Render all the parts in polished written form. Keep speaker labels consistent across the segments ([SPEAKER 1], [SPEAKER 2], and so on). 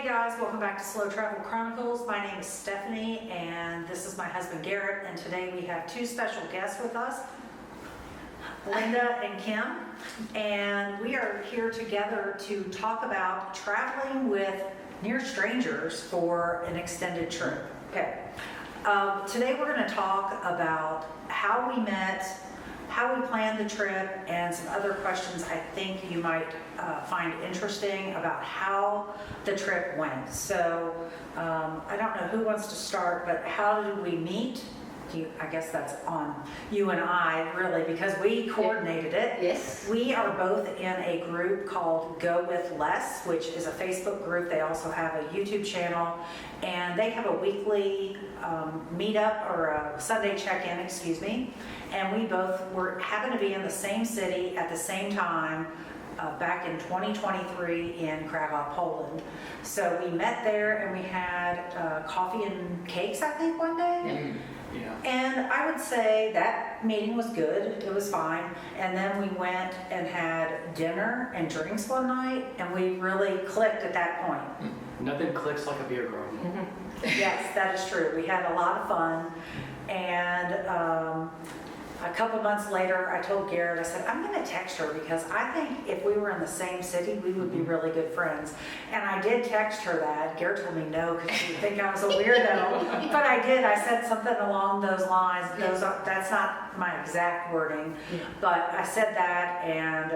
[SPEAKER 1] Hey guys, welcome back to Slow Travel Chronicles. My name is Stephanie and this is my husband Garrett, and today we have two special guests with us, Linda and Kim, and we are here together to talk about traveling with near strangers for an extended trip. Okay. Today we're going to talk about how we met, how we planned the trip, and some other questions I think you might find interesting about how the trip went. So I don't know who wants to start, but how did we meet? I guess that's on you and I, really, because we coordinated it.
[SPEAKER 2] Yes.
[SPEAKER 1] We are both in a group called Go With Less, which is a Facebook group. They also have a YouTube channel, and they have a weekly meetup, or a Sunday check-in, excuse me. And we both happened to be in the same city at the same time back in 2023 in Krakow, Poland. So we met there and we had coffee and cakes, I think, one day.
[SPEAKER 3] Yeah.
[SPEAKER 1] And I would say that meeting was good. It was fine. And then we went and had dinner and drinks one night, and we really clicked at that point.
[SPEAKER 3] Nothing clicks like a beer girl.
[SPEAKER 1] Yes, that is true. We had a lot of fun. And a couple months later, I told Garrett, I said, I'm going to text her because I think if we were in the same city, we would be really good friends. And I did text her that. Garrett told me no because she would think I was a weirdo. But I did. I said something along those lines. That's not my exact wording. But I said that, and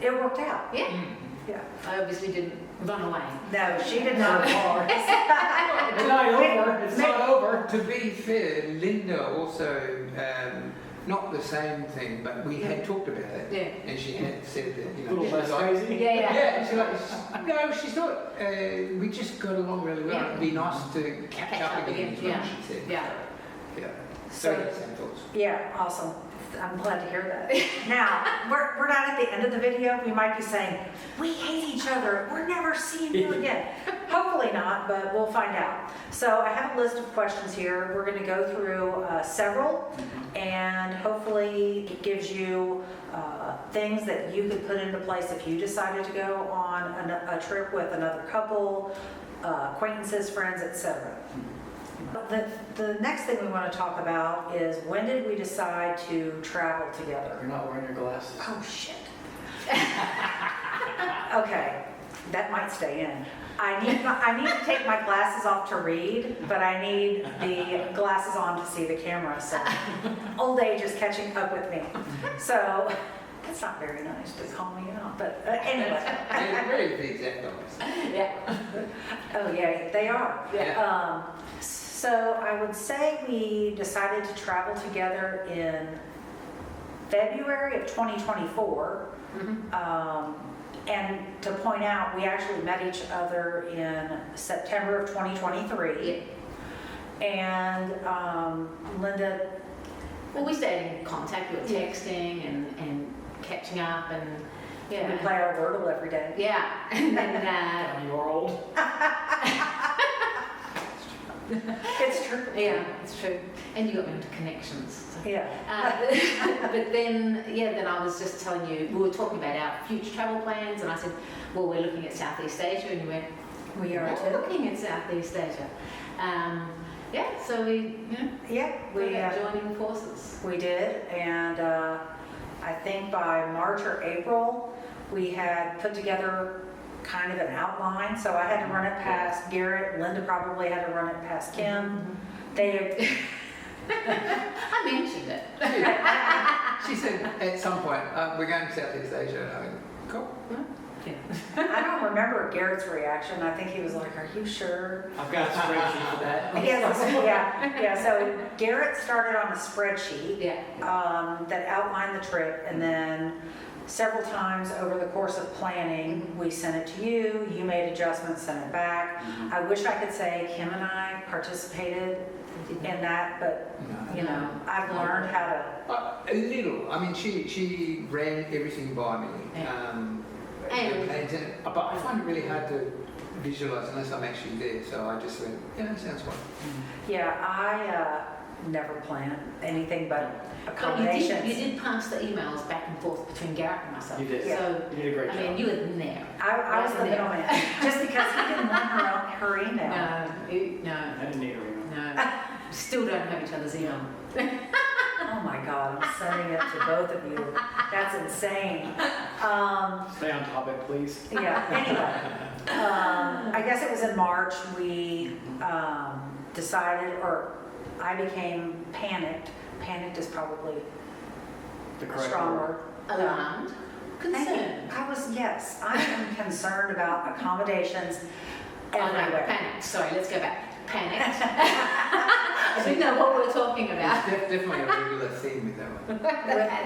[SPEAKER 1] it worked out.
[SPEAKER 2] Yeah.
[SPEAKER 1] Yeah.
[SPEAKER 2] I obviously didn't run away.
[SPEAKER 1] No, she did not.
[SPEAKER 3] It's not over. It's not over.
[SPEAKER 4] To be fair, Linda also, not the same thing, but we had talked about it.
[SPEAKER 2] Yeah.
[SPEAKER 4] And she had said that,
[SPEAKER 3] A little less crazy.
[SPEAKER 4] Yeah, she's not, we just got along really well.
[SPEAKER 2] Yeah.
[SPEAKER 4] It'd be nice to catch up again, is what
[SPEAKER 2] Yeah.
[SPEAKER 4] she said.
[SPEAKER 2] Yeah.
[SPEAKER 4] Yeah.
[SPEAKER 1] So-
[SPEAKER 4] So, same thoughts.
[SPEAKER 1] Yeah, awesome. I'm glad to hear that. Now, we're not at the end of the video. We might be saying, we hate each other. We're never seeing you again. Hopefully not, but we'll find out. So I have a list of questions here. We're going to go through several, and hopefully it gives you things that you could put into place if you decided to go on a trip with another couple, acquaintances, friends, etc. The next thing we want to talk about is, when did we decide to travel together?
[SPEAKER 3] You're not wearing your glasses.
[SPEAKER 1] Oh, shit. Okay, that might stay in. I need to take my glasses off to read, but I need the glasses on to see the camera, so old age is catching up with me. So that's not very nice to call me out, but anyway.
[SPEAKER 4] They're very the exact opposite.
[SPEAKER 2] Yeah.
[SPEAKER 1] Oh, yeah, they are.
[SPEAKER 4] Yeah.
[SPEAKER 1] So I would say we decided to travel together in February of 2024. And to point out, we actually met each other in September of 2023.
[SPEAKER 2] Yeah.
[SPEAKER 1] And Linda,
[SPEAKER 2] Well, we stayed in contact. We were texting and catching up, and
[SPEAKER 1] we
[SPEAKER 2] yeah.
[SPEAKER 1] play our Wordle every day.
[SPEAKER 2] Yeah. And then
[SPEAKER 3] You're old.
[SPEAKER 1] It's true.
[SPEAKER 2] yeah, it's true. And you got me into connections. So.
[SPEAKER 1] Yeah.
[SPEAKER 2] But then, then I was just telling you, we were talking about our future travel plans, and I said, well, we're looking at Southeast Asia, and you went,
[SPEAKER 1] We are
[SPEAKER 2] we're
[SPEAKER 1] too.
[SPEAKER 2] looking at Southeast Asia. So we,
[SPEAKER 1] Yeah,
[SPEAKER 2] we are joining forces.
[SPEAKER 1] we did, and I think by March or April, we had put together kind of an outline. So I had to run it past Garrett. Linda probably had to run it past Kim. They,
[SPEAKER 2] I mentioned it.
[SPEAKER 4] She said at some point, we're going to Southeast Asia. And I went, cool.
[SPEAKER 1] I don't remember Garrett's reaction. I think he was like, "Are you sure?"
[SPEAKER 3] I've got a spreadsheet for that.
[SPEAKER 1] Yeah. So Garrett started on a spreadsheet
[SPEAKER 2] Yeah.
[SPEAKER 1] that outlined the trip, and then several times over the course of planning, we sent it to you. You made adjustments, sent it back. I wish I could say Kim and I participated in that, but
[SPEAKER 4] No.
[SPEAKER 1] I've learned how to.
[SPEAKER 4] A little. I mean, she ran everything by me.
[SPEAKER 2] And-
[SPEAKER 4] But I find it really hard to visualize unless I'm actually there. So I just went, that sounds fun.
[SPEAKER 1] Yeah, I never plan anything but
[SPEAKER 2] But
[SPEAKER 1] accommodations.
[SPEAKER 2] you did pass the emails back and forth between Garrett and myself.
[SPEAKER 3] You did.
[SPEAKER 2] So,
[SPEAKER 3] You did a great
[SPEAKER 2] I
[SPEAKER 3] job.
[SPEAKER 2] mean, you were there.
[SPEAKER 1] I was the middleman, just because he didn't want her
[SPEAKER 2] You? No.
[SPEAKER 3] I didn't need a ring.
[SPEAKER 2] No. Still don't have each other's email.
[SPEAKER 1] Oh my God, I'm sending it to both of you. That's insane.
[SPEAKER 3] Stay on topic, please.
[SPEAKER 1] Yeah, anyway, I guess it was in March, we decided, or I became panicked. Panicked is probably
[SPEAKER 3] The
[SPEAKER 1] a
[SPEAKER 3] correct
[SPEAKER 1] strong
[SPEAKER 3] word.
[SPEAKER 1] word.
[SPEAKER 2] Alarmed. Concerned.
[SPEAKER 1] Yes, I am concerned about accommodations
[SPEAKER 2] Oh, no,
[SPEAKER 1] everywhere.
[SPEAKER 2] panicked. Sorry, let's go back. Panicked. We know what we're talking about.
[SPEAKER 4] Definitely a regular theme with that one.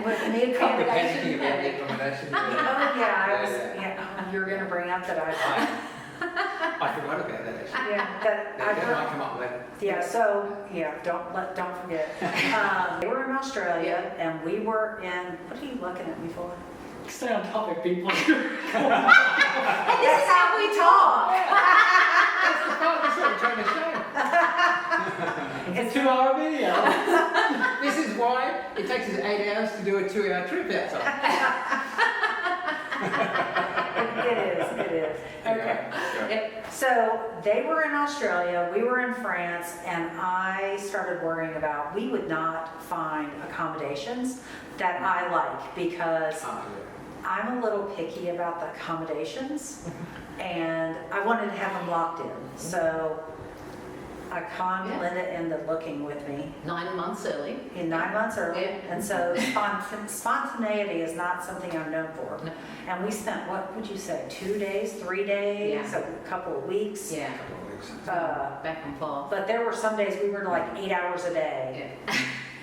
[SPEAKER 1] With me
[SPEAKER 4] We're
[SPEAKER 1] accommodation.
[SPEAKER 4] panicking about the accommodation.
[SPEAKER 1] Oh, yeah, I was,
[SPEAKER 4] Yeah.
[SPEAKER 1] yeah, you're gonna bring up that
[SPEAKER 4] I forgot about that actually.
[SPEAKER 1] yeah, that
[SPEAKER 4] That might come up later.
[SPEAKER 1] Yeah, so, yeah, don't forget. They were in Australia and we were in, what are you looking at me for?
[SPEAKER 3] Stay on topic, people.
[SPEAKER 2] And this is how we talk.
[SPEAKER 4] That's what we're trying to show.
[SPEAKER 3] It's a 2-hour video.
[SPEAKER 4] This is why it takes us 8 hours to do a 2-hour trip outside.
[SPEAKER 1] It is. Okay.
[SPEAKER 2] Yep.
[SPEAKER 1] So they were in Australia, we were in France, and I started worrying about, we would not find accommodations that I like because I'm a little picky about the accommodations and I wanted to have them locked in. So I conned
[SPEAKER 2] Yeah.
[SPEAKER 1] Linda into looking with me
[SPEAKER 2] 9 months early.
[SPEAKER 1] in 9 months early.
[SPEAKER 2] Yeah.
[SPEAKER 1] And so spontaneity is not something I'm known for.
[SPEAKER 2] No.
[SPEAKER 1] And we spent, what would you say, 2 days, 3 days,
[SPEAKER 2] Yeah.
[SPEAKER 1] a couple of weeks?
[SPEAKER 2] Yeah.
[SPEAKER 1] Uh,
[SPEAKER 2] Back and forth.
[SPEAKER 1] But there were some days we were like 8 hours a day
[SPEAKER 2] Yeah.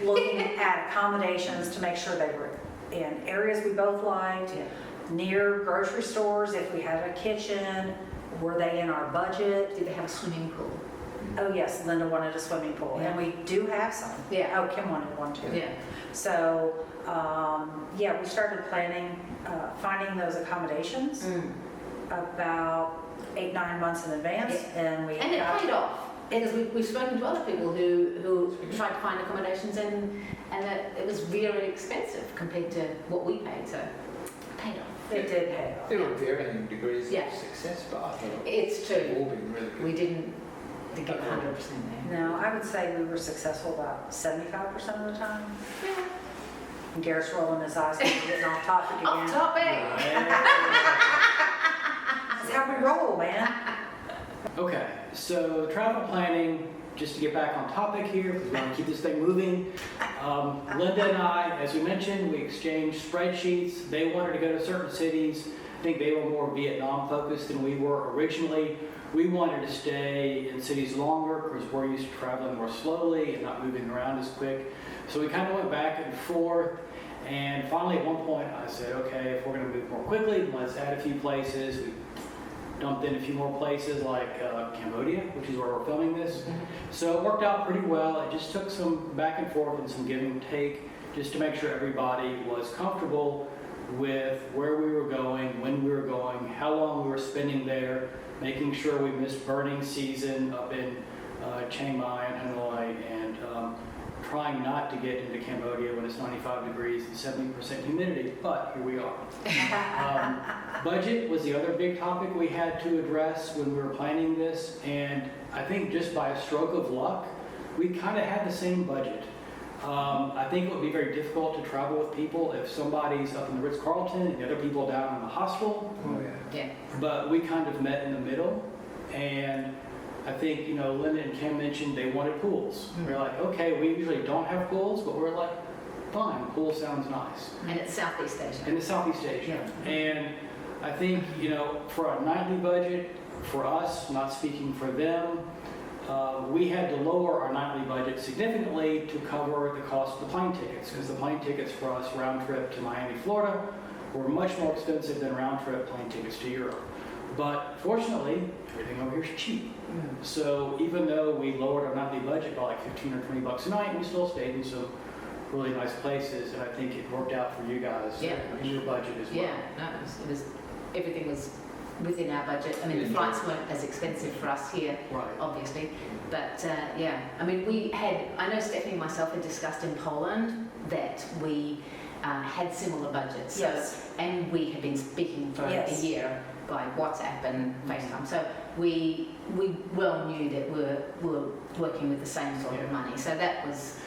[SPEAKER 1] looking at accommodations to make sure they were in areas we both liked,
[SPEAKER 2] Yeah.
[SPEAKER 1] near grocery stores, if we had a kitchen, were they in our budget?
[SPEAKER 2] Did they have a swimming pool?
[SPEAKER 1] Oh yes, Linda wanted a swimming pool, and we do have some.
[SPEAKER 2] Yeah.
[SPEAKER 1] Oh, Kim wanted one too.
[SPEAKER 2] Yeah.
[SPEAKER 1] So, yeah, we started planning, finding those accommodations about 8-9 months in advance, and we
[SPEAKER 2] And it
[SPEAKER 1] got.
[SPEAKER 2] paid off. Because we've spoken to other people who tried to find accommodations and it was really expensive compared to what we paid, so it paid off.
[SPEAKER 1] It did pay off.
[SPEAKER 4] There were varying degrees
[SPEAKER 2] Yeah.
[SPEAKER 4] of success, but I thought
[SPEAKER 2] It's
[SPEAKER 4] it's
[SPEAKER 2] true.
[SPEAKER 4] all been really good.
[SPEAKER 2] We didn't get 100% there.
[SPEAKER 1] No, I would say we were successful about 75% of the time. And Garrett's rolling his eyes, because we're getting off topic again.
[SPEAKER 2] Off topic!
[SPEAKER 1] That's how we roll, man.
[SPEAKER 3] Okay, so travel planning, just to get back on topic here, because we want to keep this thing moving. Linda and I, as we mentioned, we exchanged spreadsheets. They wanted to go to certain cities. I think they were more Vietnam focused than we were originally. We wanted to stay in cities longer because we're used to traveling more slowly and not moving around as quick. So we kind of went back and forth. And finally, at one point, I said, okay, if we're going to move more quickly, then let's add a few places. We dumped in a few more places like Cambodia, which is where we're filming this. So it worked out pretty well. It just took some back and forth and some give and take just to make sure everybody was comfortable with where we were going, when we were going, how long we were spending there, making sure we missed burning season up in Chiang Mai and Hanoi, and trying not to get into Cambodia when it's 95 degrees and 70% humidity, but here we are. Budget was the other big topic we had to address when we were planning this, and I think just by a stroke of luck, we kind of had the same budget. I think it would be very difficult to travel with people if somebody's up in the Ritz-Carlton and the other people down in the hospital.
[SPEAKER 4] Oh, yeah.
[SPEAKER 2] Yeah.
[SPEAKER 3] But we kind of met in the middle, and I think, Linda and Kim mentioned they wanted pools. We're like, okay, we usually don't have pools, but we're like, fine, pool sounds nice.
[SPEAKER 2] And it's Southeast Asia.
[SPEAKER 3] In the Southeast Asia. And I think, for a nightly budget, for us, not speaking for them, we had to lower our nightly budget significantly to cover the cost of the plane tickets, because the plane tickets for us round trip to Miami, Florida were much more expensive than round trip plane tickets to Europe. But fortunately, everything over here is cheap. So even though we lowered our nightly budget by like 15 or 20 bucks a night, we still stayed in some really nice places, and I think it worked out for you guys in your budget as well.
[SPEAKER 2] Yeah, no, it was everything was within our budget. I mean, the flights weren't as expensive for us here,
[SPEAKER 3] Right.
[SPEAKER 2] obviously. But I mean, I know Stephanie and myself had discussed in Poland that we had similar budgets. So,
[SPEAKER 1] Yes.
[SPEAKER 2] and we had been speaking for
[SPEAKER 1] Yes.
[SPEAKER 2] a year by WhatsApp and FaceTime. So we well knew that we were working with the same sort of money. So that was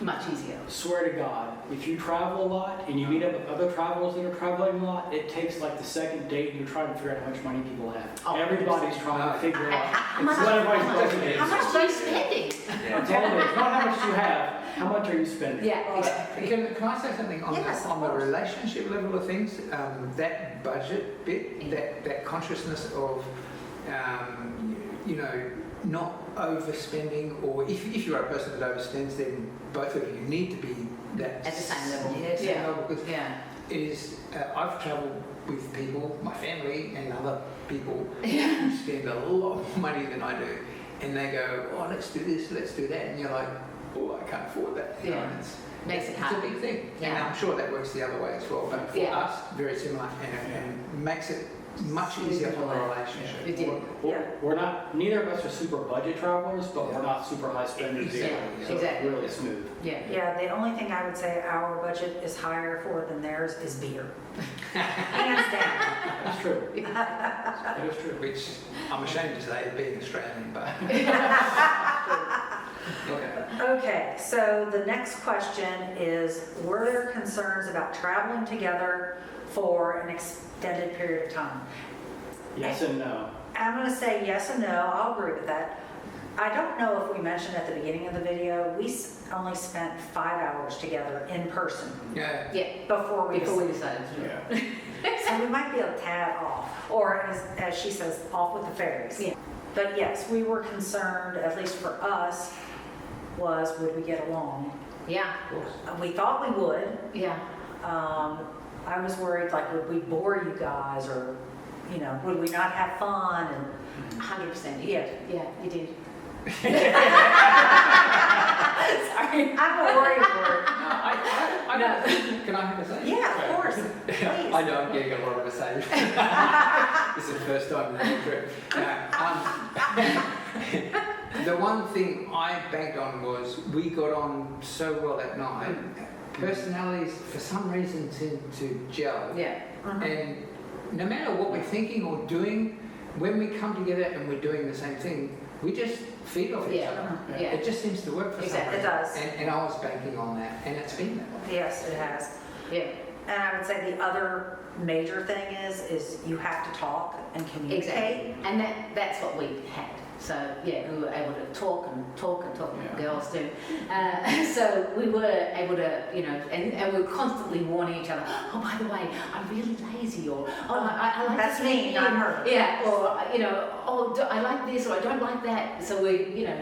[SPEAKER 2] much easier.
[SPEAKER 3] Swear to God, if you travel a lot and you meet up with other travelers that are traveling a lot, it takes like the second date and you're trying to figure out how much money people have.
[SPEAKER 2] Oh,
[SPEAKER 3] everybody's trying to figure out.
[SPEAKER 2] How
[SPEAKER 3] It's
[SPEAKER 2] much-
[SPEAKER 3] what everybody's budget is.
[SPEAKER 2] How much are you spending?
[SPEAKER 3] I'm telling you, it's not how much you have, how much are you spending?
[SPEAKER 2] Yeah, exactly.
[SPEAKER 4] Can I say something on,
[SPEAKER 1] Yes, of
[SPEAKER 4] on the
[SPEAKER 1] course.
[SPEAKER 4] relationship level of things? That budget bit,
[SPEAKER 2] Yeah.
[SPEAKER 4] that consciousness of, you know, not overspending, or if you're a person that overspends, then both of you need to be that
[SPEAKER 2] At the same level.
[SPEAKER 4] Yeah, same
[SPEAKER 2] Yeah.
[SPEAKER 4] level, because
[SPEAKER 2] Yeah.
[SPEAKER 4] it is. I've travelled with people, my family, and other people
[SPEAKER 2] Yeah.
[SPEAKER 4] who spend a lot more money than I do, and they go, "Oh, let's do this, let's do that," and you're like, "Oh, I can't afford that." You know,
[SPEAKER 2] Yeah.
[SPEAKER 4] and
[SPEAKER 2] Makes it
[SPEAKER 4] it's
[SPEAKER 2] hard.
[SPEAKER 4] a big thing, and
[SPEAKER 2] Yeah.
[SPEAKER 4] I'm sure that works the other way as well. But for
[SPEAKER 2] Yeah.
[SPEAKER 4] us, very similar, and makes it much easier for the relationship.
[SPEAKER 2] We did.
[SPEAKER 3] We're not, neither of us are super budget travelers, but we're not super high spenders either.
[SPEAKER 4] Exactly.
[SPEAKER 3] So it's
[SPEAKER 2] Exactly.
[SPEAKER 3] really smooth.
[SPEAKER 2] Yeah.
[SPEAKER 1] Yeah, the only thing I would say our budget is higher for than theirs is beer. Hands down.
[SPEAKER 3] That's true. That is true.
[SPEAKER 4] Which I'm ashamed to say, being Australian, but
[SPEAKER 3] Okay.
[SPEAKER 1] Okay, so the next question is, were there concerns about traveling together for an extended period of time?
[SPEAKER 3] Yes and no.
[SPEAKER 1] I'm going to say yes and no. I'll agree with that. I don't know if we mentioned at the beginning of the video, we only spent 5 hours together in person
[SPEAKER 4] yeah.
[SPEAKER 2] Yeah.
[SPEAKER 1] before we
[SPEAKER 2] Before we decided to do it.
[SPEAKER 3] Yeah.
[SPEAKER 1] So we might be a tad off, or as she says, off with the fairies.
[SPEAKER 2] Yeah.
[SPEAKER 1] But yes, we were concerned, at least for us, was would we get along?
[SPEAKER 2] Yeah.
[SPEAKER 1] We thought we would.
[SPEAKER 2] Yeah.
[SPEAKER 1] I was worried, like, would we bore you guys, or, you know, would we not have fun? And
[SPEAKER 2] 100%.
[SPEAKER 1] Yeah.
[SPEAKER 2] Yeah, you did.
[SPEAKER 1] sorry, I'm a worry word.
[SPEAKER 4] I don't. Can I have a say?
[SPEAKER 1] Yeah, of course. Please.
[SPEAKER 4] I know I'm getting a lot of a say. This is the first time in the trip. The one thing I banked on was we got on so well that night. Personalities, for some reason, seem to gel.
[SPEAKER 2] Yeah.
[SPEAKER 4] And no matter what we're thinking or doing, when we come together and we're doing the same thing, we just feed off each
[SPEAKER 2] Yeah.
[SPEAKER 4] other.
[SPEAKER 2] Yeah.
[SPEAKER 4] It just seems to work for
[SPEAKER 2] Exactly.
[SPEAKER 1] It
[SPEAKER 4] some
[SPEAKER 1] does.
[SPEAKER 4] reason. And I was banking on that, and it's been that way.
[SPEAKER 1] Yes, it has.
[SPEAKER 2] Yeah.
[SPEAKER 1] And I would say the other major thing is you have to talk and communicate.
[SPEAKER 2] Exactly. And that's what we had. So yeah, we were able to talk and talk and talk.
[SPEAKER 3] Yeah.
[SPEAKER 2] Girls do. So we were able to, you know, and we were constantly warning each other. Oh, by the way, I'm really lazy, or oh, I like
[SPEAKER 1] That's
[SPEAKER 2] to
[SPEAKER 1] me,
[SPEAKER 2] sleep
[SPEAKER 1] not
[SPEAKER 2] in.
[SPEAKER 1] her.
[SPEAKER 2] Yeah, or you know, oh, I like this, or I don't like that. So we, you know,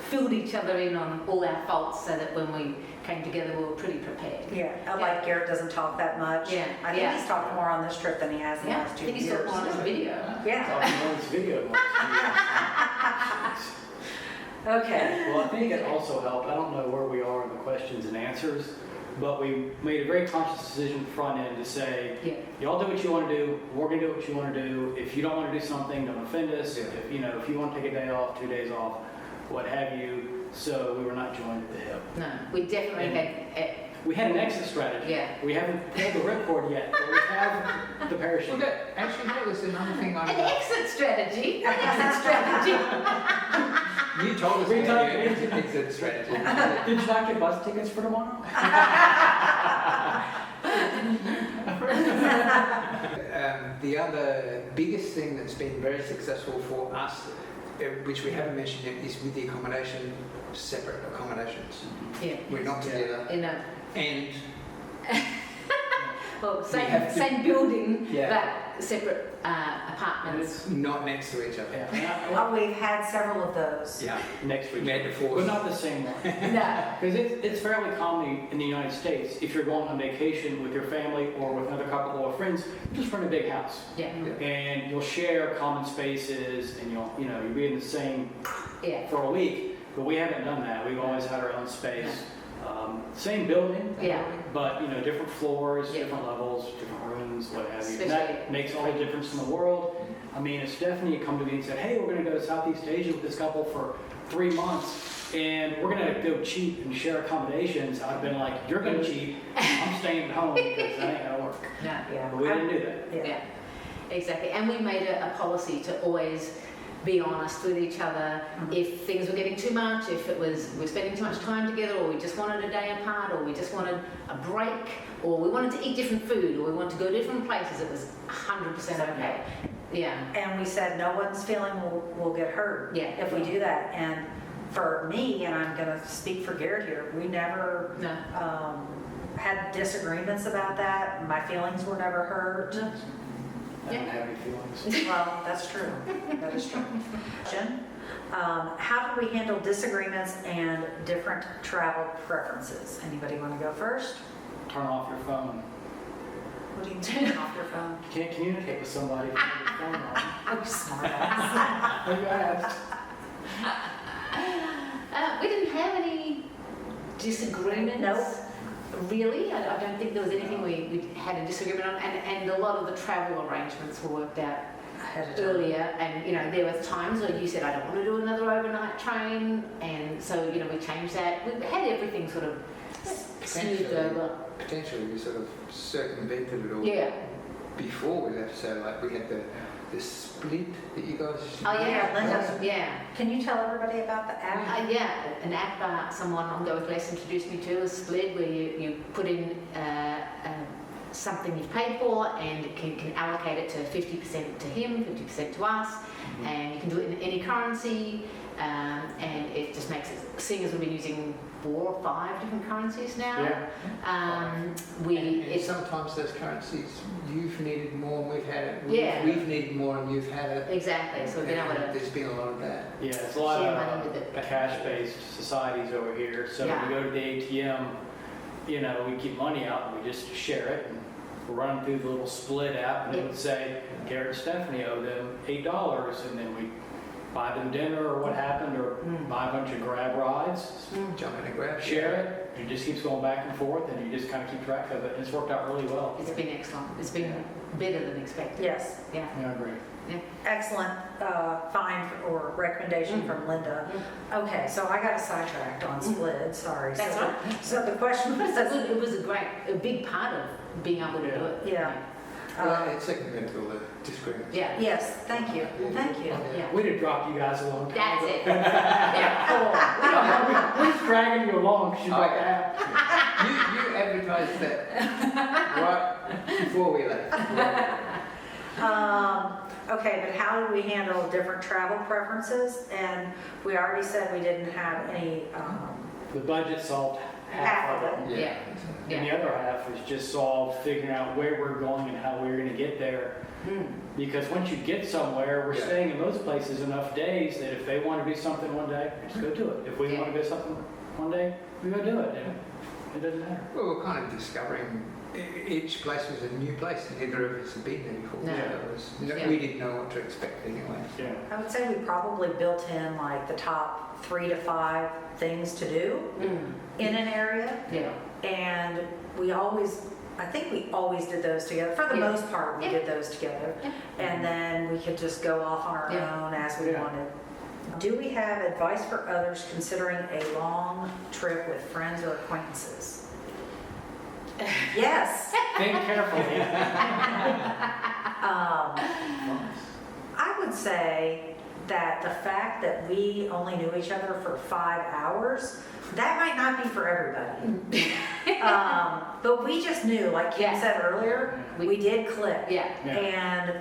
[SPEAKER 2] filled each other in on all our faults, so that when we came together, we were pretty prepared.
[SPEAKER 1] Yeah, I like Garrett doesn't talk that much.
[SPEAKER 2] Yeah,
[SPEAKER 1] I think
[SPEAKER 2] yeah.
[SPEAKER 1] he's talked more on this trip than he has in the
[SPEAKER 2] Yeah, I
[SPEAKER 1] last 2
[SPEAKER 2] think he's
[SPEAKER 1] years.
[SPEAKER 2] talking on this video.
[SPEAKER 1] Yeah.
[SPEAKER 3] Talking on this video.
[SPEAKER 1] Okay.
[SPEAKER 3] Well, I think it also helped. I don't know where we are in the questions and answers, but we made a very conscious decision front end to say,
[SPEAKER 2] Yeah.
[SPEAKER 3] y'all do what you want to do. We're gonna do what you want to do. If you don't want to do something, don't offend us.
[SPEAKER 4] Yeah.
[SPEAKER 3] If you know, if you want to take a day off, 2 days off, what have you. So we were not joined at the hip.
[SPEAKER 2] No, we definitely had.
[SPEAKER 3] We had an exit strategy.
[SPEAKER 2] Yeah.
[SPEAKER 3] We haven't pulled the ripcord yet, but we have the parachute.
[SPEAKER 4] Well, that was another thing
[SPEAKER 2] An
[SPEAKER 4] I.
[SPEAKER 2] exit strategy. An exit strategy.
[SPEAKER 4] You told us
[SPEAKER 3] We
[SPEAKER 4] about
[SPEAKER 3] told-
[SPEAKER 4] your exit strategy.
[SPEAKER 3] Did you not get bus tickets for tomorrow?
[SPEAKER 4] The other biggest thing that's been very successful for us, which we haven't mentioned yet, is with the accommodation, separate accommodations.
[SPEAKER 2] Yeah.
[SPEAKER 4] We're not together,
[SPEAKER 2] You know,
[SPEAKER 4] and
[SPEAKER 2] well,
[SPEAKER 4] We have to-
[SPEAKER 2] same building,
[SPEAKER 4] Yeah.
[SPEAKER 2] but separate apartments.
[SPEAKER 4] not next to each other.
[SPEAKER 3] Yeah.
[SPEAKER 1] Oh, we've had several of those.
[SPEAKER 4] Yeah,
[SPEAKER 3] Next week.
[SPEAKER 4] we had to
[SPEAKER 3] But
[SPEAKER 4] force.
[SPEAKER 3] not the same one.
[SPEAKER 2] No.
[SPEAKER 3] Because it's fairly common in the United States, if you're going on vacation with your family or with another couple or friends, you just rent a big house.
[SPEAKER 2] Yeah.
[SPEAKER 3] And you'll share common spaces and you'll be in the same
[SPEAKER 2] Yeah.
[SPEAKER 3] for a week. But we haven't done that. We've always had our own space. Same building,
[SPEAKER 2] Yeah.
[SPEAKER 3] but different floors,
[SPEAKER 2] Yeah.
[SPEAKER 3] different levels, different rooms, what have you. And
[SPEAKER 2] Especially-
[SPEAKER 3] that makes all the difference in the world. I mean, if Stephanie had come to me and said, hey, we're going to go to Southeast Asia with this couple for 3 months, and we're going to go cheap and share accommodations, I'd have been like, you're going to cheap, I'm staying at home because that ain't going to work.
[SPEAKER 2] No.
[SPEAKER 1] Yeah.
[SPEAKER 3] But we didn't do that.
[SPEAKER 1] Yeah.
[SPEAKER 2] Yeah. exactly. And we made a policy to always be honest with each other. If things were getting too much, if it was we're spending too much time together, or we just wanted a day apart, or we just wanted a break, or we wanted to eat different food, or we wanted to go to different places, it was 100% okay. Yeah.
[SPEAKER 1] And we said no one's feeling will get hurt
[SPEAKER 2] Yeah.
[SPEAKER 1] if we do that. And for me, and I'm going to speak for Garrett here, we never
[SPEAKER 2] No.
[SPEAKER 1] had disagreements about that. My feelings were never hurt.
[SPEAKER 3] I don't have any feelings.
[SPEAKER 1] Well, that's true. That is true. Question, how do we handle disagreements and different travel preferences? Anybody want to go first?
[SPEAKER 3] Turn off your phone.
[SPEAKER 1] What do you turn off your phone?
[SPEAKER 3] You can't communicate with somebody if you have your phone on.
[SPEAKER 1] Oh, smart ass.
[SPEAKER 3] You asked.
[SPEAKER 2] We didn't have any disagreements.
[SPEAKER 1] Nope.
[SPEAKER 2] Really, I don't think there was anything we had a disagreement on, and a lot of the travel arrangements were worked out
[SPEAKER 1] Ahead of time.
[SPEAKER 2] earlier. And there were times where you said, I don't want to do another overnight train, and so we changed that. We had everything sort of smoothed over.
[SPEAKER 4] Potentially, we sort of circumvented it all
[SPEAKER 2] Yeah.
[SPEAKER 4] before we left. So, like, we had the split that you guys.
[SPEAKER 2] Oh yeah,
[SPEAKER 1] Linda.
[SPEAKER 2] yeah.
[SPEAKER 1] Can you tell everybody about the app?
[SPEAKER 2] Yeah, an app someone on Go With Less introduced me to is Split, where you put in something you've paid for, and it can allocate it to 50% to him, 50% to us, and you can do it in any currency, and it just makes it, seeing as we've been using 4 or 5 different currencies now,
[SPEAKER 3] Yeah.
[SPEAKER 4] And sometimes those currencies, you've needed more and we've had it. We've needed more and you've had it.
[SPEAKER 2] Exactly, so we've been able to
[SPEAKER 4] There's been a lot of that.
[SPEAKER 3] Yeah, it's a lot
[SPEAKER 2] share money
[SPEAKER 3] of
[SPEAKER 2] with it.
[SPEAKER 3] cash-based societies over here. So when you go to the ATM, we keep money out and we just share it. And we're running through the little Split app, and it would say, Garrett and Stephanie owe them $8, and then we buy them dinner or what happened, or buy a bunch of grab rides,
[SPEAKER 4] Jump in and grab.
[SPEAKER 3] share it. It just keeps going back and forth, and you just kind of keep track of it. And it's worked out really well.
[SPEAKER 2] It's been excellent. It's been better than expected.
[SPEAKER 1] Yes.
[SPEAKER 2] Yeah.
[SPEAKER 3] Yeah, great.
[SPEAKER 1] Excellent find or recommendation from Linda. Okay, so I got sidetracked on Split, sorry.
[SPEAKER 2] That's
[SPEAKER 1] so,
[SPEAKER 2] right.
[SPEAKER 1] So the question was,
[SPEAKER 2] It was a big part of being able to do it.
[SPEAKER 1] yeah.
[SPEAKER 4] Well, it's circumvented all the disagreements.
[SPEAKER 2] Yeah.
[SPEAKER 1] Yes, thank you, thank you.
[SPEAKER 2] Yeah.
[SPEAKER 3] We'd have dropped you guys a long time
[SPEAKER 2] That's
[SPEAKER 3] ago.
[SPEAKER 2] it. Yeah.
[SPEAKER 3] We're just dragging you along because you're like that.
[SPEAKER 4] You advertised that right before we left.
[SPEAKER 1] Okay, but how do we handle different travel preferences? And we already said we didn't have any,
[SPEAKER 3] The budget solved half of it.
[SPEAKER 2] Yeah.
[SPEAKER 3] And the other half is just solved figuring out where we're going and how we're going to get there. Because once you get somewhere, we're staying in those places enough days that if they want to do something one day, just go do it. If we want to do something one day, we go do it. And it doesn't matter.
[SPEAKER 4] Well, we're kind of discovering each place was a new place, and neither of us had been there before.
[SPEAKER 2] No.
[SPEAKER 4] So it was, we didn't know what to expect anyway.
[SPEAKER 3] Yeah.
[SPEAKER 1] I would say we probably built in like the top 3 to 5 things to do in an area.
[SPEAKER 2] Yeah.
[SPEAKER 1] And I think we always did those together. For the most part, we did those together. And then we could just go off on our own as we wanted. Do we have advice for others considering a long trip with friends or acquaintances? Yes.
[SPEAKER 3] Think carefully.
[SPEAKER 1] I would say that the fact that we only knew each other for 5 hours, that might not be for everybody. But we just knew, like Kim said earlier, we did click.
[SPEAKER 2] Yeah.
[SPEAKER 1] And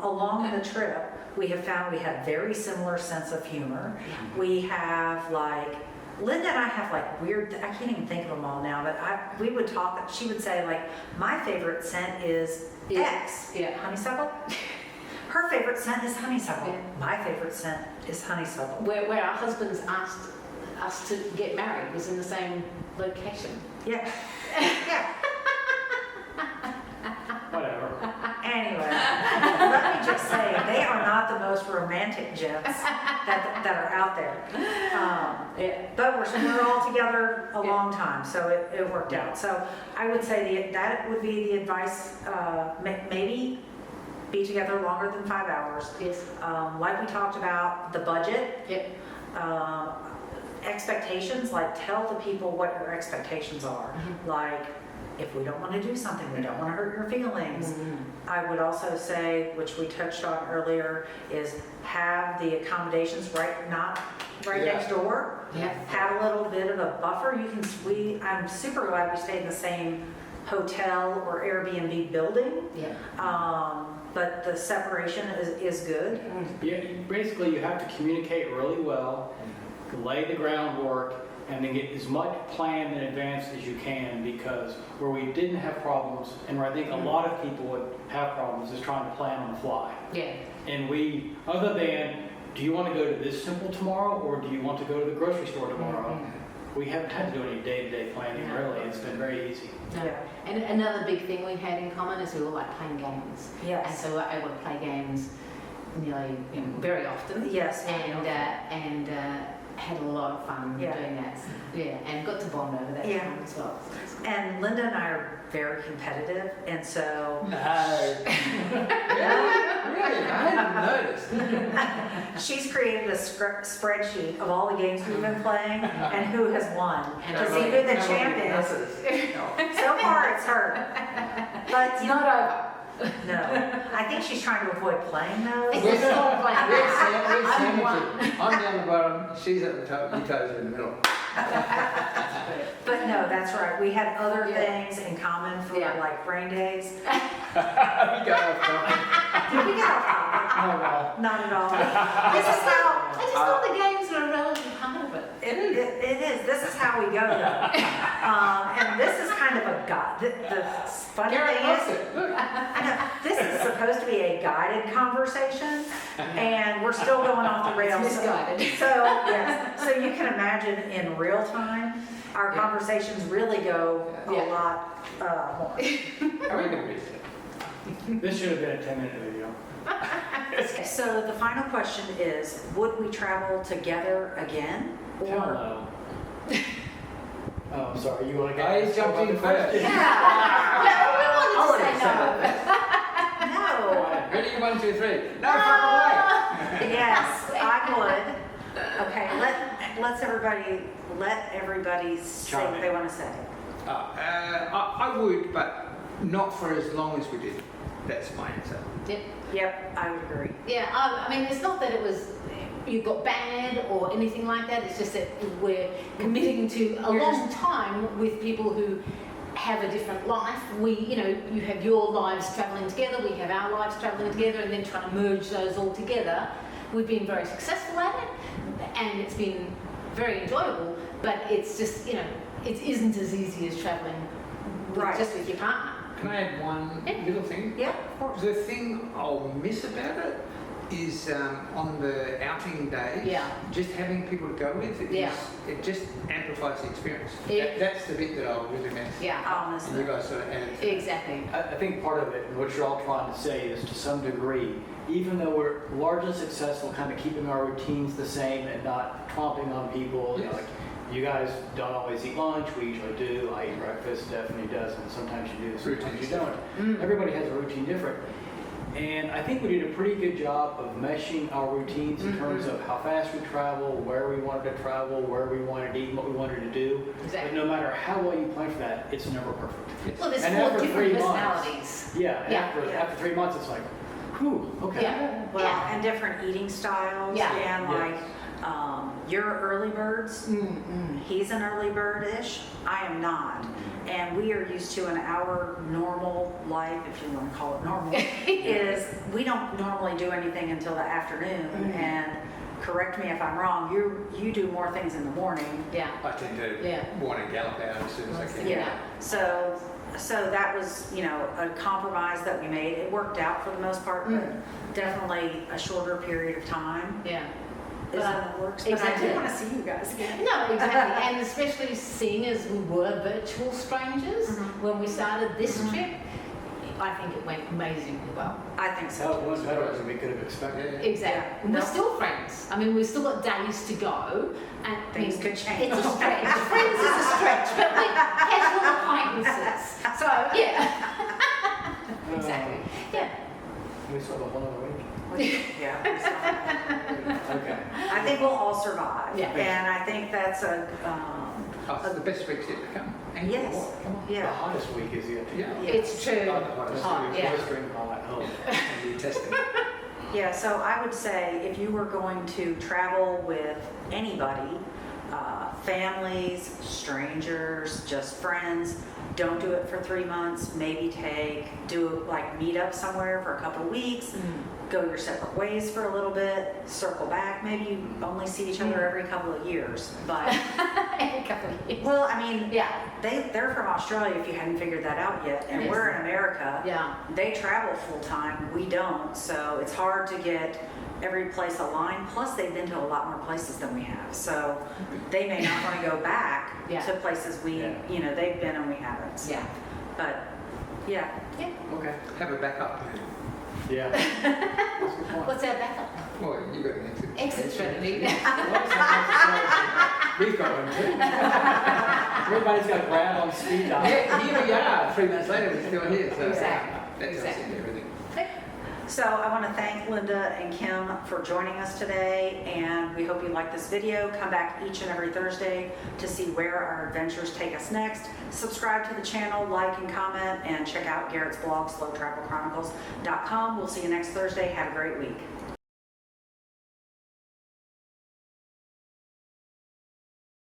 [SPEAKER 1] along the trip, we have found we have very similar sense of humor. We have Linda and I have weird, I can't even think of them all now, but we would talk, she would say my favorite scent is X, honeysuckle. Her favorite scent is honeysuckle. My favorite scent is honeysuckle.
[SPEAKER 2] Where our husbands asked us to get married was in the same location.
[SPEAKER 1] Yeah. Yeah.
[SPEAKER 3] Whatever.
[SPEAKER 1] Anyway, let me just say, they are not the most romantic gents that are out there. But we're all together a long time, so it worked out. So I would say that would be the advice, maybe be together longer than 5 hours.
[SPEAKER 2] Yes.
[SPEAKER 1] Like we talked about, the budget.
[SPEAKER 2] Yep.
[SPEAKER 1] Expectations, tell the people what your expectations are. if we don't want to do something, we don't want to hurt your feelings. I would also say, which we touched on earlier, is have the accommodations not right
[SPEAKER 4] Yeah.
[SPEAKER 1] next door.
[SPEAKER 2] Yeah.
[SPEAKER 1] Have a little bit of a buffer. I'm super glad we stayed in the same hotel or Airbnb building.
[SPEAKER 2] Yeah.
[SPEAKER 1] But the separation is good.
[SPEAKER 3] Yeah, basically you have to communicate really well, lay the groundwork, and then get as much planned in advance as you can, because where we didn't have problems, and where I think a lot of people would have problems, is trying to plan on the fly.
[SPEAKER 2] Yeah.
[SPEAKER 3] And we, other than, do you want to go to this temple tomorrow, or do you want to go to the grocery store tomorrow? We haven't had to do any day-to-day planning, really. It's been very easy.
[SPEAKER 2] No. And another big thing we had in common is we all like playing games.
[SPEAKER 1] Yes.
[SPEAKER 2] And so we were able to play games nearly, very often.
[SPEAKER 1] Yes.
[SPEAKER 2] And had a lot of fun
[SPEAKER 1] Yeah.
[SPEAKER 2] doing that. Yeah, and got to bond over that
[SPEAKER 1] Yeah.
[SPEAKER 2] time as well.
[SPEAKER 1] And Linda and I are very competitive, and so
[SPEAKER 4] No. Really? I hadn't noticed.
[SPEAKER 1] she's created a spreadsheet of all the games we've been playing and who has won.
[SPEAKER 2] And
[SPEAKER 1] To
[SPEAKER 2] I
[SPEAKER 1] see
[SPEAKER 2] really-
[SPEAKER 1] who the champ is. So far, it's her. But
[SPEAKER 2] It's not over.
[SPEAKER 1] no, I think she's trying to avoid playing those.
[SPEAKER 2] It's not playing.
[SPEAKER 4] Where's
[SPEAKER 2] I'm
[SPEAKER 4] Sanity?
[SPEAKER 2] one.
[SPEAKER 4] I'm down the bottom, she's at the top, you guys are in the middle.
[SPEAKER 1] But no, that's right. We had other
[SPEAKER 2] Yeah.
[SPEAKER 1] things in common for
[SPEAKER 2] Yeah.
[SPEAKER 1] like brain days.
[SPEAKER 4] We go off topic.
[SPEAKER 1] Did we get off topic?
[SPEAKER 3] Oh, well.
[SPEAKER 1] Not at all.
[SPEAKER 2] I
[SPEAKER 1] This is how.
[SPEAKER 2] just thought the games were a relevant part of it.
[SPEAKER 1] It is. This is how we go though. And this is kind of a guide. The funny
[SPEAKER 4] Garrett
[SPEAKER 1] thing
[SPEAKER 4] loves
[SPEAKER 1] is,
[SPEAKER 4] it, look.
[SPEAKER 1] I know, this is supposed to be a guided conversation, and we're still going off the rails.
[SPEAKER 2] It's misguided.
[SPEAKER 1] So, yes, so you can imagine in real time, our
[SPEAKER 2] Yeah.
[SPEAKER 1] conversations really go a
[SPEAKER 2] Yeah.
[SPEAKER 1] lot more.
[SPEAKER 4] Are we gonna be there?
[SPEAKER 3] This should have been a 10-minute video.
[SPEAKER 1] So the final question is, would we travel together again?
[SPEAKER 3] Hell
[SPEAKER 1] Or
[SPEAKER 3] no. Oh, I'm sorry, you want to go?
[SPEAKER 4] I jumped in first.
[SPEAKER 2] Yeah, we wanted to
[SPEAKER 4] would've
[SPEAKER 2] say no.
[SPEAKER 1] no.
[SPEAKER 4] Ready, 1, 2, 3. No, fuck away.
[SPEAKER 1] Yes, I would. Okay, let everybody say
[SPEAKER 3] Chime
[SPEAKER 1] what
[SPEAKER 3] in.
[SPEAKER 1] they want to say.
[SPEAKER 4] I would, but not for as long as we did. That's my answer.
[SPEAKER 1] Yep, I would agree.
[SPEAKER 2] Yeah, I mean, it's not that it was you got bad or anything like that. It's just that we're committing to a long time with people who have a different life. You have your lives traveling together, we have our lives traveling together, and then trying to merge those all together. We've been very successful at it, and it's been very enjoyable. But it's just, it isn't as easy as traveling just with your partner.
[SPEAKER 4] Can I add one little thing?
[SPEAKER 1] Yeah, of course.
[SPEAKER 4] The thing I'll miss about it is on the outing days, just having people to go with, it just amplifies the experience. That's the bit that I'll really miss.
[SPEAKER 2] Yeah,
[SPEAKER 4] And
[SPEAKER 1] Honestly.
[SPEAKER 4] you guys sort of added to that.
[SPEAKER 2] exactly.
[SPEAKER 3] I think part of it, and what you're all trying to say, is to some degree, even though we're largely successful kind of keeping our routines the same and not tromping on people,
[SPEAKER 4] Yes.
[SPEAKER 3] like you guys don't always eat lunch, we usually do. I eat breakfast, Stephanie doesn't. Sometimes you do, sometimes you don't. Everybody has a routine different. And I think we did a pretty good job of meshing our routines in terms of how fast we travel, where we wanted to travel, where we wanted to eat, and what we wanted to do.
[SPEAKER 2] Exactly.
[SPEAKER 3] But no matter how well you plan for that, it's never perfect.
[SPEAKER 2] Well, there's
[SPEAKER 3] And
[SPEAKER 2] 4
[SPEAKER 3] after
[SPEAKER 2] different
[SPEAKER 3] 3 months,
[SPEAKER 2] personalities.
[SPEAKER 3] Yeah,
[SPEAKER 2] Yeah.
[SPEAKER 3] after 3 months, it's like, whew, okay.
[SPEAKER 2] Yeah.
[SPEAKER 1] Well,
[SPEAKER 2] Yeah.
[SPEAKER 1] and different eating styles.
[SPEAKER 2] Yeah.
[SPEAKER 1] And
[SPEAKER 3] Yeah.
[SPEAKER 1] like, you're early birds. He's an early bird-ish. I am not. And we are used to an hour normal life, if you want to call it normal, is we don't normally do anything until the afternoon. And correct me if I'm wrong, you do more things in the morning.
[SPEAKER 2] Yeah.
[SPEAKER 4] I tend to want to gallop out as soon as I can.
[SPEAKER 1] Yeah. So that was, a compromise that we made. It worked out for the most part, but definitely a shorter period of time
[SPEAKER 2] Yeah.
[SPEAKER 1] is in the works. But I
[SPEAKER 2] Exactly.
[SPEAKER 1] do want to see you guys again.
[SPEAKER 2] No, exactly. And especially seeing as we were virtual strangers when we started this trip, I think it went amazingly well.
[SPEAKER 1] I think
[SPEAKER 3] That
[SPEAKER 1] so.
[SPEAKER 3] was better than we could have expected.
[SPEAKER 2] Exactly.
[SPEAKER 1] Yeah.
[SPEAKER 2] And we're
[SPEAKER 1] No.
[SPEAKER 2] still friends. I mean, we've still got days to go. And
[SPEAKER 1] Things could change.
[SPEAKER 2] It's a stretch. Friends is a stretch, but we're casual acquaintances. So, yeah. Exactly. Yeah.
[SPEAKER 3] We still have a whole other week.
[SPEAKER 1] Yeah. we saw.
[SPEAKER 3] Okay.
[SPEAKER 1] I think we'll all survive.
[SPEAKER 2] Yeah.
[SPEAKER 1] And I think that's
[SPEAKER 4] Oh, the best week's yet to come. and
[SPEAKER 1] Yes.
[SPEAKER 4] more.
[SPEAKER 3] The
[SPEAKER 1] Yeah.
[SPEAKER 3] hottest week is yet to
[SPEAKER 4] Yeah.
[SPEAKER 3] come.
[SPEAKER 2] It's true.
[SPEAKER 4] Oh, the hottest
[SPEAKER 2] Hot,
[SPEAKER 4] week.
[SPEAKER 2] yeah.
[SPEAKER 3] Blistering hot. Oh.
[SPEAKER 4] And you testing.
[SPEAKER 1] Yeah, so I would say if you were going to travel with anybody, families, strangers, just friends, don't do it for 3 months. Maybe do like meet up somewhere for a couple of weeks, go your separate ways for a little bit, circle back. Maybe you only see each other every couple of years, but
[SPEAKER 2] Every couple of years.
[SPEAKER 1] well, I mean,
[SPEAKER 2] Yeah,
[SPEAKER 1] they're from Australia if you hadn't figured that out yet, and
[SPEAKER 2] Yes.
[SPEAKER 1] we're in America.
[SPEAKER 2] yeah.
[SPEAKER 1] They travel full time, we don't, so it's hard to get every place aligned. Plus, they've been to a lot more places than we have, so they may not want to go back
[SPEAKER 2] Yeah.
[SPEAKER 1] to places
[SPEAKER 3] Yeah.
[SPEAKER 1] they've been and we haven't. So.
[SPEAKER 2] Yeah.
[SPEAKER 1] But yeah,
[SPEAKER 3] Okay.
[SPEAKER 4] Have a backup plan.
[SPEAKER 3] Yeah. That's a good point.
[SPEAKER 2] What's our backup?
[SPEAKER 4] Well, you've got an exit.
[SPEAKER 2] Exit strategy.
[SPEAKER 4] We've got one too.
[SPEAKER 3] Everybody's got Brad on speed dial.
[SPEAKER 4] Yeah, here we are. 3 months later, we're still here. So
[SPEAKER 2] Exactly.
[SPEAKER 4] That tells
[SPEAKER 2] Exactly.
[SPEAKER 4] you everything.
[SPEAKER 1] so I want to thank Linda and Kim for joining us today, and we hope you like this video. Come back each and every Thursday to see where our adventures take us next. Subscribe to the channel, like and comment, and check out Garrett's blog, slowtravelchronicles.com. We'll see you next Thursday. Have a great week.